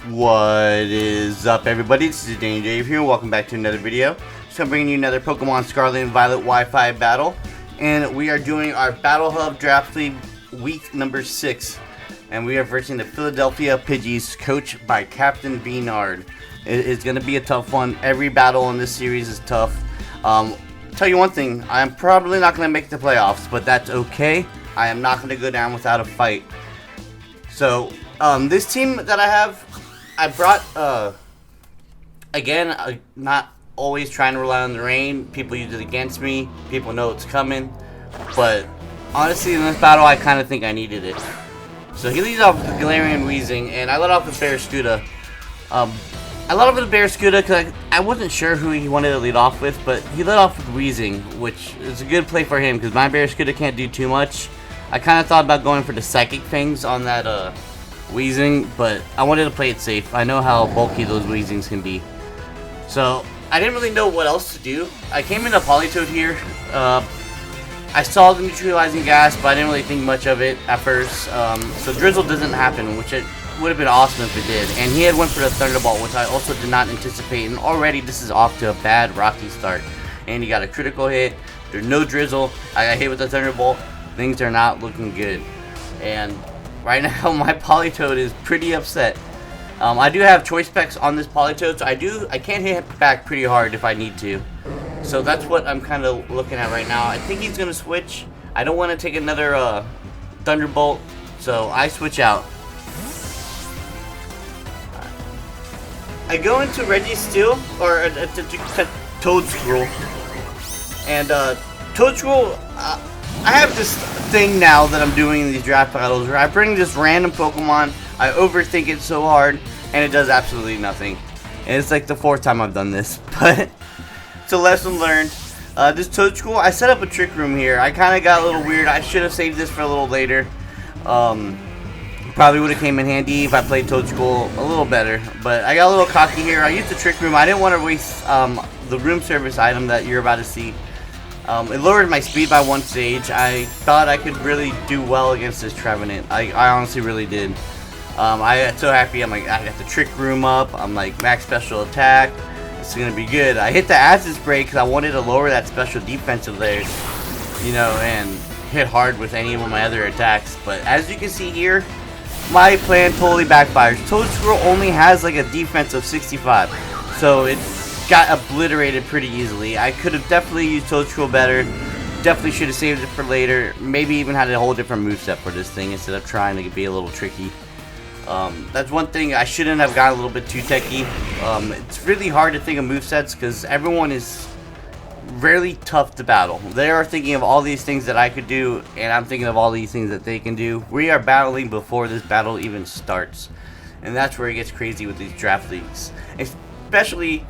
What is up, everybody? This is Danny Dave here. Welcome back to another video. So I'm bringing you another Pokemon Scarlet and Violet Wi-Fi battle, and we are doing our Battle Hub Draft League week number 6, and we are versing the Philadelphia Pidgeys, coached by Capt B-Nard. It's going to be a tough one. Every battle in this series is tough. Tell you one thing, I'm probably not going to make the playoffs, but that's okay. I am not going to go down without a fight. So this team that I have, I brought, again, not always trying to rely on the rain. People use it against me. People know it's coming. But honestly, in this battle, I kind of think I needed it. So he leads off with Galarian Weezing, and I let off with Barraskewda. I let off with Barraskewda because I wasn't sure who he wanted to lead off with, but he led off with Weezing, which is a good play for him because my Barraskewda can't do too much. I kind of thought about going for the Psychic Fangs on that, Weezing, but I wanted to play it safe. I know how bulky those Weezings can be. So, I didn't really know what else to do. I came into Politoed here. I saw the neutralizing gas, but I didn't really think much of it at first. So Drizzle doesn't happen, which it would have been awesome if it did. And he had went for the Thunderbolt, which I also did not anticipate. And already this is off to a bad rocky start. And he got a critical hit. There's no Drizzle. I got hit with the Thunderbolt. Things are not looking good. And right now, my Politoed is pretty upset. I do have choice specs on this Politoed, so I can hit back pretty hard if I need to. So that's what I'm kind of looking at right now. I think he's gonna switch. I don't want to take another Thunderbolt, so I switch out. I go into Registeel or Toedscruel, and Toedscruel. I have this thing now that I'm doing in these draft battles where I bring this random Pokemon, I overthink it so hard, and it does absolutely nothing. And it's like the 4th time I've done this, but it's a lesson learned. This Toedscruel, I set up a Trick Room here. I kind of got a little weird. I should have saved this for a little later. Probably would have came in handy if I played Toedscruel a little better, but I got a little cocky here. I used the Trick Room. I didn't want to waste the room service item that you're about to see. It lowered my speed by 1 stage. I thought I could really do well against this Trevenant. I honestly really did. I got so happy. I'm like, I got the Trick Room up. I'm like, max special attack. It's gonna be good. I hit the Acid Spray because I wanted to lower that special defense of theirs, you know, and hit hard with any of my other attacks. But as you can see here, my plan totally backfires. Toedscruel only has like a defense of 65, so it got obliterated pretty easily. I could have definitely used Toedscruel better. Definitely should have saved it for later. Maybe even had a whole different moveset for this thing instead of trying to be a little tricky. That's one thing. I shouldn't have got a little bit too techy. It's really hard to think of movesets because everyone is really tough to battle. They are thinking of all these things that I could do, and I'm thinking of all these things that they can do. We are battling before this battle even starts, and that's where it gets crazy with these draft leagues, especially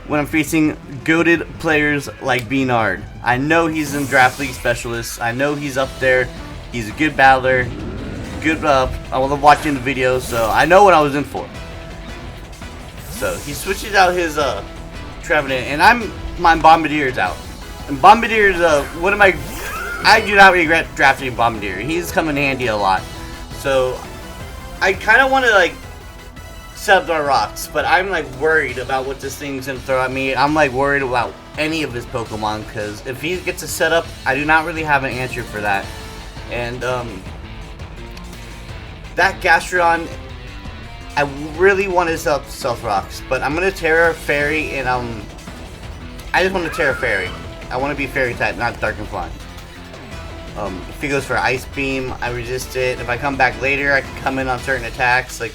when I'm facing goated players like B-Nard. I know he's in draft league specialist. I know he's up there. He's a good battler. Good. I love watching the videos, so I know what I was in for. So he switches out his Trevenant, and my Bombardier's out. And Bombardier's one of my. I do not regret drafting Bombardier. He's come in handy a lot. So I kind of want to like set up our rocks, but I'm like worried about what this thing's gonna throw at me. I'm like worried about any of his Pokemon because if he gets a setup, I do not really have an answer for that. And that Gastrodon, I really want to set up Stealth Rocks, but I'm gonna Terra Fairy, and I just want to Terra Fairy. I want to be Fairy type, not Dark and Flying. If he goes for Ice Beam, I resist it. If I come back later, I can come in on certain attacks, like.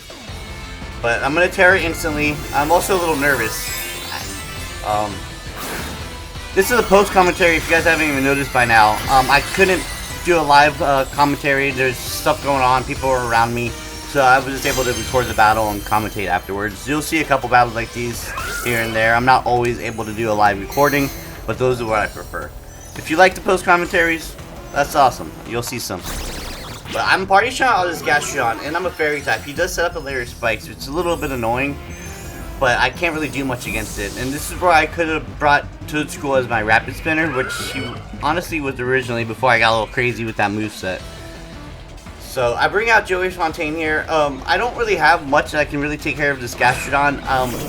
But I'm going to Terra instantly. I'm also a little nervous. This is a post commentary if you guys haven't even noticed by now. I couldn't do a live commentary. There's stuff going on. People are around me. So I was just able to record the battle and commentate afterwards. You'll see a couple battles like these here and there. I'm not always able to do a live recording, but those are what I prefer. If you like the post commentaries, that's awesome. You'll see some. But I'm party shot on this Gastrodon, and I'm a Fairy type. He does set up a layer of spikes, which is a little bit annoying, but I can't really do much against it. And this is where I could have brought Toedscruel as my Rapid Spinner, which he honestly was originally before I got a little crazy with that moveset. So I bring out Joey Fontaine here. I don't really have much that I can really take care of this Gastrodon.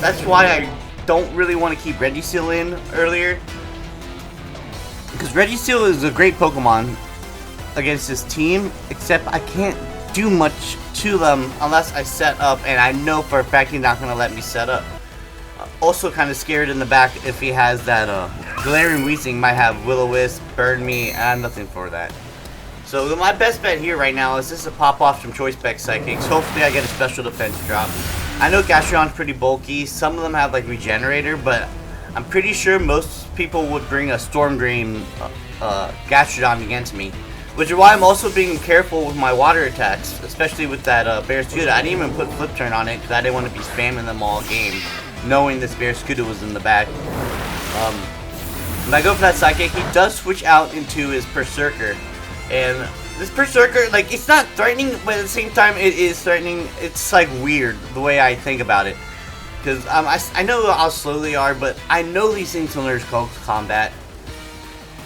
That's why I don't really want to keep Registeel in earlier. Because Registeel is a great Pokemon against this team, except I can't do much to them unless I set up, and I know for a fact he's not going to let me set up. Also kind of scared in the back if he has that Galarian Weezing might have Will-O-Wisp, Burn Me, and I have nothing for that. So my best bet here right now is just to pop off some Choice Spec Psychics. Hopefully I get a special defense drop. I know Gastrodon's pretty bulky. Some of them have like Regenerator, but I'm pretty sure most people would bring a Storm Drain Gastrodon against me. Which is why I'm also being careful with my water attacks, especially with that Barraskewda. I didn't even put Flip Turn on it because I didn't want to be spamming them all game, knowing this Barraskewda was in the back. When I go for that Psychic, he does switch out into his Berserker. And this Berserker, like, it's not threatening, but at the same time, it is threatening. It's, like, weird, the way I think about it. Because I know how slow they are, but I know these things can learn close combat.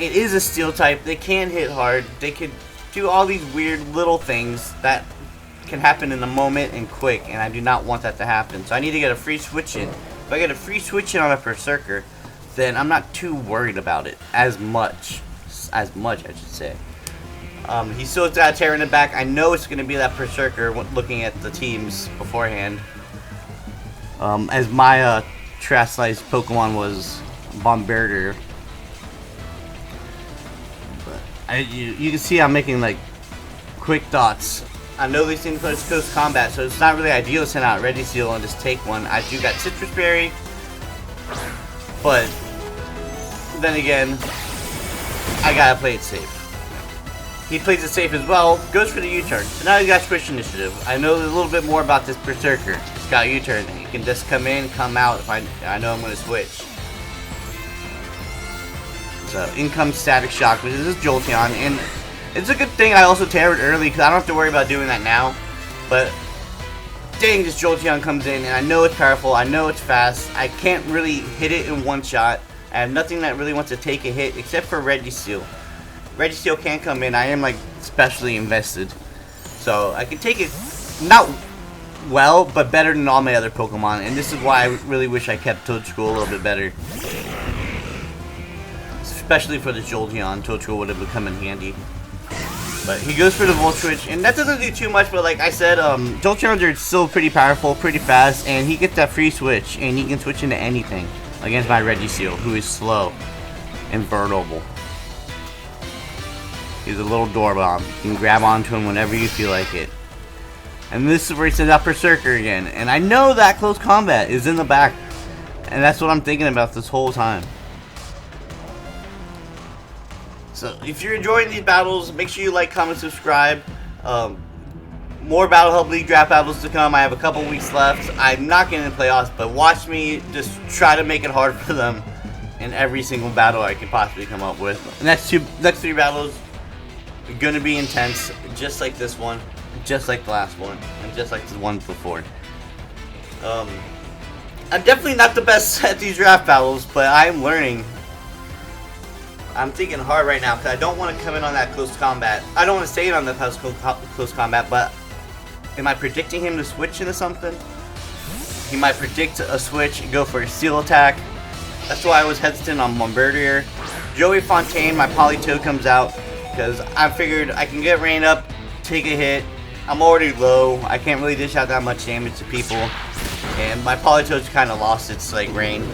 It is a Steel type. They can hit hard. They can do all these weird little things that can happen in a moment and quick, and I do not want that to happen. So I need to get a free switch in. If I get a free switch in on a Berserker, then I'm not too worried about it as much, I should say. He still got a Terra in the back. I know it's going to be that Berserker looking at the teams beforehand. As my Terrasilize Pokemon was Bombardier. But you can see I'm making like quick thoughts. I know these things are close combat, so it's not really ideal to send out Registeel and just take one. I do got Citrus Berry, but then again, I gotta play it safe. He plays it safe as well, goes for the U-turn. So now he's got Switch Initiative. I know a little bit more about this Berserker. He's got U-turn. He can just come in, come out if I know I'm going to switch. So in comes Static Shock, which is this Jolteon. And it's a good thing I also Terra'd early because I don't have to worry about doing that now. But dang, this Jolteon comes in and I know it's powerful. I know it's fast. I can't really hit it in one shot. I have nothing that really wants to take a hit except for Registeel. Registeel can come in. I am like specially invested, so I can take it not well, but better than all my other Pokemon. And this is why I really wish I kept Toedscool a little bit better, especially for this Jolteon. Toedscool would have come in handy. But he goes for the Volt Switch, and that doesn't do too much. But like I said, Jolteons are still pretty powerful, pretty fast, and he gets that free switch, and he can switch into anything against my Registeel, who is slow and vulnerable. He's a little door bomb. You can grab onto him whenever you feel like it. And this is where he sends out Berserker again. And I know that close combat is in the back. And that's what I'm thinking about this whole time. So if you're enjoying these battles, make sure you like, comment, subscribe. More Battle Hub League draft battles to come. I have a couple weeks left. I'm not getting into playoffs, but watch me just try to make it hard for them in every single battle I can possibly come up with. The next three battles are gonna be intense, just like this one, just like the last one, and just like the one before. I'm definitely not the best at these draft battles, but I'm learning. I'm thinking hard right now because I don't want to come in on that close combat. I don't want to stay in on the close combat, but am I predicting him to switch into something? He might predict a switch and go for a Steel attack. That's why I was hesitant on Bombardier. Joey Fontaine, my Politoed comes out because I figured I can get Rain up, take a hit. I'm already low. I can't really dish out that much damage to people. And my Politoed's kind of lost its like Rain.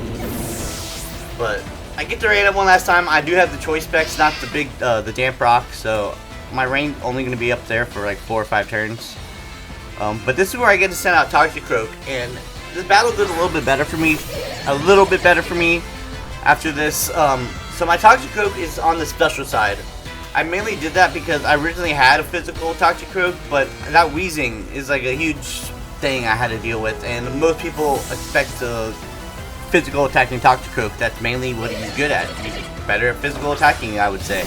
But I get the Rain up one last time. I do have the choice specs, not the big, the Damp Rock. So my Rain only going to be up there for like 4 or 5 turns. But this is where I get to send out Toxicroak. And this battle did a little bit better for me. After this. So my Toxicroak is on the special side. I mainly did that because I originally had a physical Toxicroak, but that Weezing is like a huge thing I had to deal with, and most people expect the physical attacking Toxicroak. That's mainly what he's good at. He's better at physical attacking, I would say.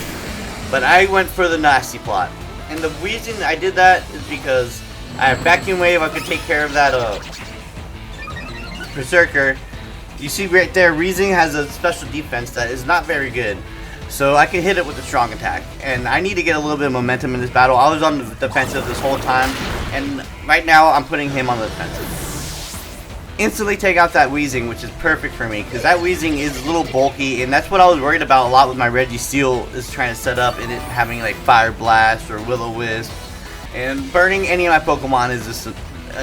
But I went for the nasty plot. And the reason I did that is because I have Vacuum Wave. I could take care of that Berserker. You see right there, Weezing has a special defense that is not very good. so I can hit it with a strong attack. And I need to get a little bit of momentum in this battle. I was on the defensive this whole time, and right now I'm putting him on the defensive. Instantly take out that Weezing, which is perfect for me, because that Weezing is a little bulky, and that's what I was worried about a lot with my Registeel, is trying to set up and it having like Fire Blast or Will-O-Wisp. And burning any of my Pokemon is just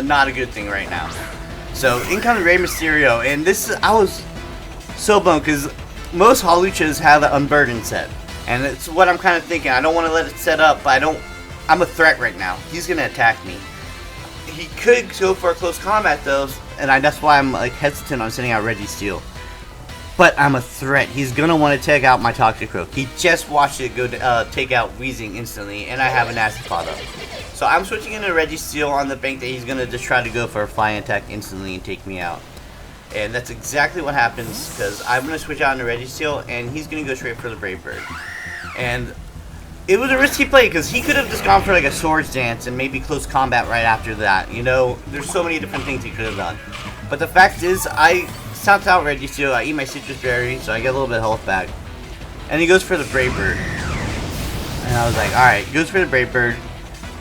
not a good thing right now. So in comes Rey Mysterio, and I was so bummed because most Hawluchas have an Unburdened set, and it's what I'm kind of thinking. I don't want to let it set up, but I'm a threat right now. He's gonna attack me. He could go for a close combat though, and that's why I'm like hesitant on sending out Registeel. But I'm a threat. He's gonna want to take out my Toxicroak. He just watched it go to, take out Weezing instantly, and I have a nasty spot up. So I'm switching into Registeel on the bank that he's gonna just try to go for a flying attack instantly and take me out. And that's exactly what happens, because I'm gonna switch out into Registeel, and he's gonna go straight for the Brave Bird. And it was a risky play, because he could have just gone for like a Swords Dance and maybe close combat right after that. You know, there's so many different things he could have done. But the fact is, I stomped out Registeel, I eat my Citrus Berry, so I get a little bit of health back. And he goes for the Brave Bird. And I was like, alright, he goes for the Brave Bird.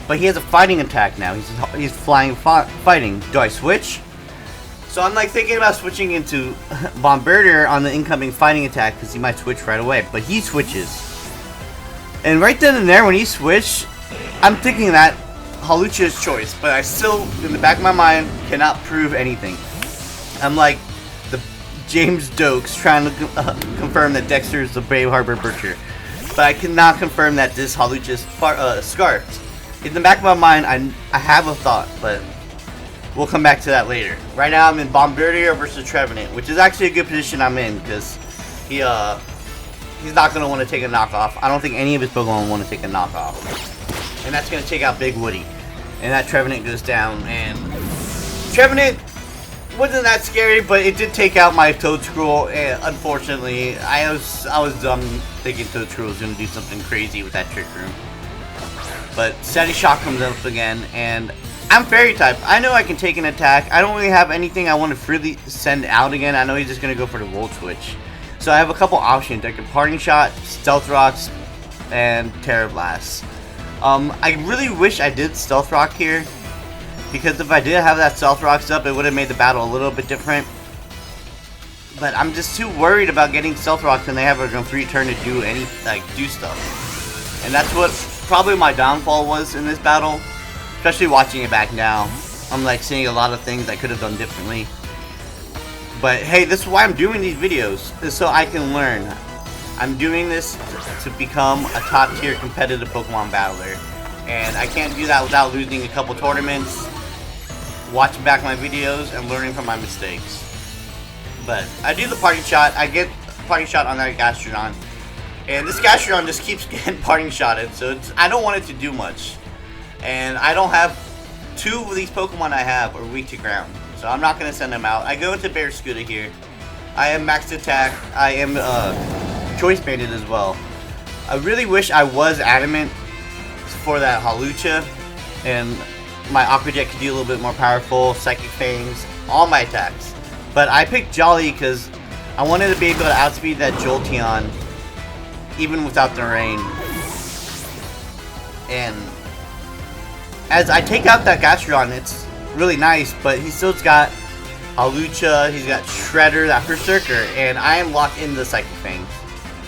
But he has a fighting attack now. He's flying fighting. Do I switch? So I'm like thinking about switching into Bombardier on the incoming fighting attack, because he might switch right away. But he switches. And right then and there, when he switched, I'm thinking that Hawlucha's choice, but I still, in the back of my mind, cannot prove anything. I'm like the James Dokes trying to confirm that Dexter is the Brave Harbor Butcher, but I cannot confirm that this Hawlucha's Scarf. In the back of my mind, I have a thought, but we'll come back to that later. Right now, I'm in Bombardier versus Trevenant, which is actually a good position I'm in, because he's not going to want to take a knockoff. I don't think any of his Pokemon want to take a knockoff. And that's going to take out Big Woody. And that Trevenant goes down. And Trevenant wasn't that scary, but it did take out my Toedscruel. And unfortunately, I was dumb thinking Toedscruel was going to do something crazy with that Trick Room. But Steady Shock comes up again. And I'm Fairy type. I know I can take an attack. I don't really have anything I want to freely send out again. I know he's just going to go for the Volt Switch. So I have a couple options. I can Parting Shot, Stealth Rocks, and Terra Blast. I really wish I did Stealth Rock here, because if I did have that Stealth Rocks up, it would have made the battle a little bit different. But I'm just too worried about getting Stealth Rocks and they have a free turn to do stuff. And that's what probably my downfall was in this battle, especially watching it back now. I'm like seeing a lot of things I could have done differently. But hey, this is why I'm doing these videos, is so I can learn. I'm doing this to become a top tier competitive Pokemon battler. And I can't do that without losing a couple tournaments, watching back my videos, and learning from my mistakes. But I do the Parting Shot. I get Parting Shot on that Gastrodon. And this Gastrodon just keeps getting Parting Shotted, so I don't want it to do much. And I don't have, two of these Pokemon I have are weak to ground. So I'm not going to send them out. I go into Barraskewda here. I am Max Attack. I am Choice Banded as well. I really wish I was Adamant for that Hawlucha. And my Aqua Jet could be a little bit more powerful. Psychic Fangs. All my attacks. But I picked Jolly because I wanted to be able to outspeed that Jolteon even without the rain. And as I take out that Gastrodon, it's really nice, but he's still got Hawlucha, he's got Shredder, that Berserker, and I am locked in the Psychic Fangs.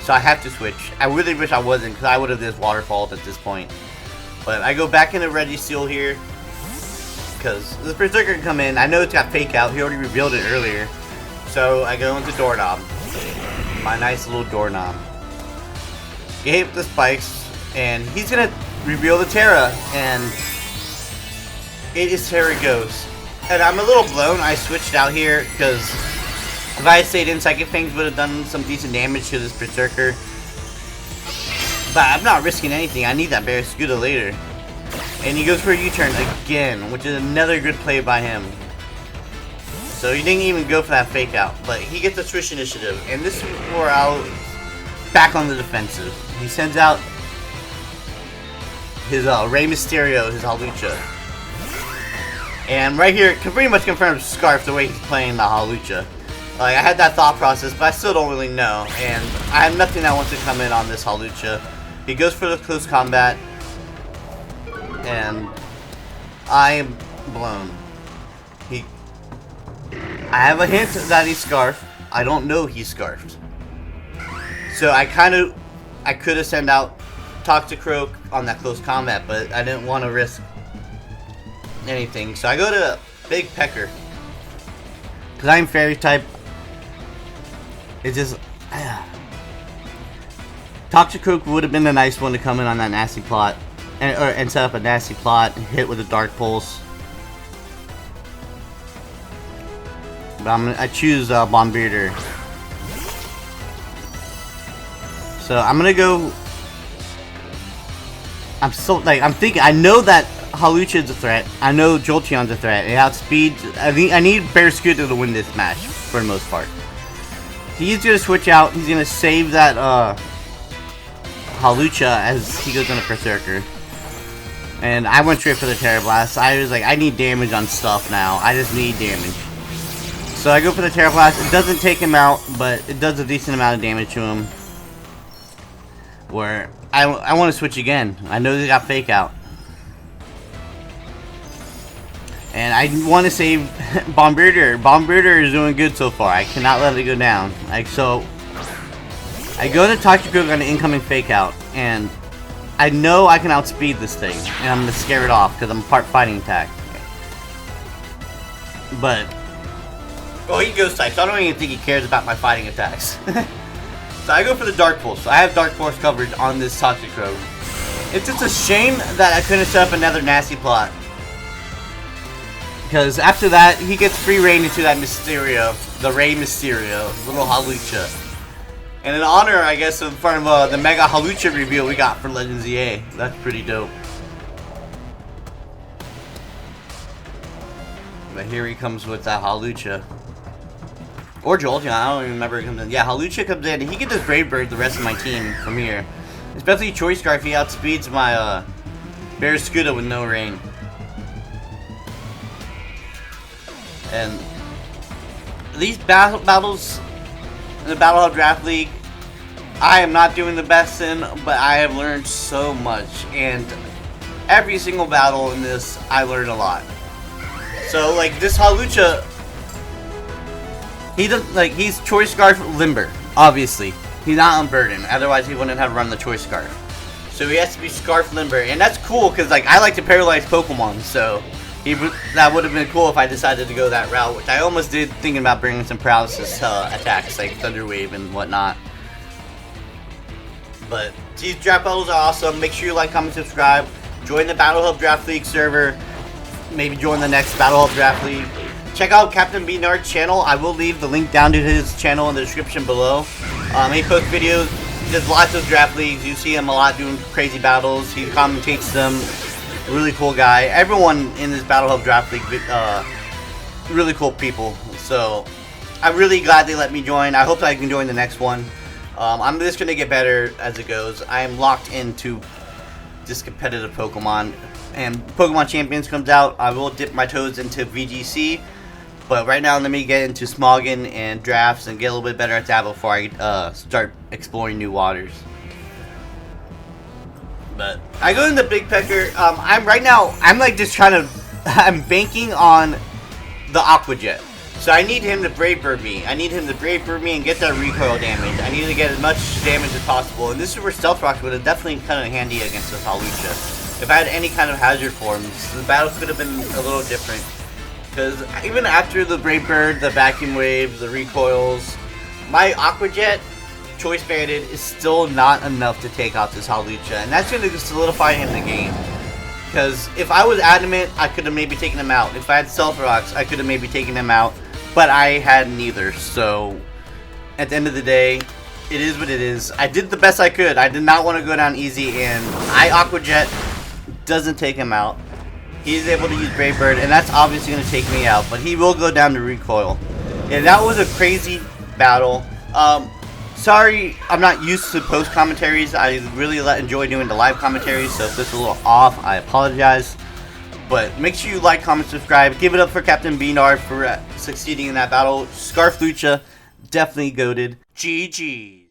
So I have to switch. I really wish I wasn't, because I would have just waterfalled at this point. But I go back into Registeel here, because the Berserker can come in. I know it's got Fake Out, he already revealed it earlier. So I go into Doorknob. My nice little Doorknob. Get hit with the spikes, and he's going to reveal the Terra, and it is Terra Ghost. And I'm a little blown. I switched out here because if I had stayed in, Psychic Fangs would have done some decent damage to this Berserker. But I'm not risking anything. I need that Barraskewda later. And he goes for a U-turn again, which is another good play by him. So he didn't even go for that Fake Out. But he gets the Switch Initiative. And this is where I'll back on the defensive. He sends out his Rey Mysterio, his Hawlucha. And right here, it pretty much confirms Scarf the way he's playing the Hawlucha. Like, I had that thought process, but I still don't really know. And I have nothing that wants to come in on this Hawlucha. He goes for the close combat. And I am blown. I have a hint that he's Scarf. I don't know he's Scarfed. So I could have sent out Toxicroak on that close combat, but I didn't want to risk anything. So I go to Big Pecker. Because I'm Fairy type. It's just... Toxicroak would have been a nice one to come in on that nasty plot. And set up a nasty plot and hit with a Dark Pulse. But I choose Bombearder. So I'm gonna go. I'm thinking. I know that Hawlucha is a threat. I know Jolteon's a threat. It outspeeds. I need Barraskewda to win this match for the most part. He's gonna switch out. He's gonna save that Hawlucha as he goes on a Berserker. And I went straight for the Terra Blast. I was like, I need damage on stuff now. I just need damage. So I go for the Terra Blast. It doesn't take him out, but it does a decent amount of damage to him. Where I want to switch again. I know they got Fake Out. And I want to save Bombearder. Bombearder is doing good so far. I cannot let it go down. So I go to Toxicroak on an incoming Fake Out. And I know I can outspeed this thing. And I'm going to scare it off because I'm part fighting attack. But... well, he Ghost types, so I don't even think he cares about my fighting attacks. So I go for the Dark Pulse. So I have Dark Force coverage on this Toxicroak. It's just a shame that I couldn't set up another nasty plot. Because after that, he gets free reign into that Mysterio. The Ray Mysterio. Little Hawlucha. And in honor, I guess, in front of the Mega Hawlucha reveal we got for Legends EA. That's pretty dope. But here he comes with that Hawlucha. Or Jolteon, I don't even remember who comes in. Yeah, Hawlucha comes in. He can just Brave Bird the rest of my team from here. Especially Choice Scarf, he outspeeds my Barraskewda with no rain. And these battles in the Battle Hub Draft League, I am not doing the best in, but I have learned so much. And every single battle in this, I learned a lot. So, like, this Hawlucha, he does, like, he's Choice Scarf Limber, obviously. He's not Unburdened, otherwise he wouldn't have run the Choice Scarf. So he has to be Scarf Limber, and that's cool, because, like, I like to paralyze Pokemon, so that would have been cool if I decided to go that route, which I almost did, thinking about bringing some paralysis attacks, like Thunder Wave and whatnot. But these draft battles are awesome. Make sure you like, comment, subscribe. Join the Battle Hub Draft League server. Maybe join the next Battle Hub Draft League. Check out Capt B-Nard's channel. I will leave the link down to his channel in the description below. He posts videos. He does lots of draft leagues. You see him a lot doing crazy battles. He commentates them. Really cool guy. Everyone in this Battle Hub Draft League, really cool people. So I'm really glad they let me join. I hope that I can join the next one. I'm just going to get better as it goes. I am locked into this competitive Pokemon. And Pokemon Champions comes out, I will dip my toes into VGC. But right now, let me get into Smoggin and drafts and get a little bit better at that before I start exploring new waters. But I go into Big Pecker. I'm like just trying to. I'm banking on the Aqua Jet. So I need him to Brave Bird me. I need him to Brave Bird me and get that recoil damage. I need to get as much damage as possible. And this is where Stealth Rocks would have definitely come in handy against this Hawlucha. If I had any kind of hazard forms, the battle could have been a little different. Because even after the Brave Bird, the Vacuum Wave, the recoils, my Aqua Jet, Choice Banded, is still not enough to take out this Hawlucha. And that's going to solidify him in the game. Because if I was adamant, I could have maybe taken him out. If I had Stealth Rocks, I could have maybe taken him out. But I had neither. So, at the end of the day, it is what it is. I did the best I could. I did not want to go down easy. And Aqua Jet doesn't take him out. He's able to use Brave Bird, and that's obviously going to take me out, but he will go down to recoil. Yeah, that was a crazy battle. Sorry, I'm not used to post commentaries. I really enjoy doing the live commentaries, so if this is a little off, I apologize. But make sure you like, comment, subscribe. Give it up for Capt B-Nard for succeeding in that battle. Scarflucha, definitely goated. GG.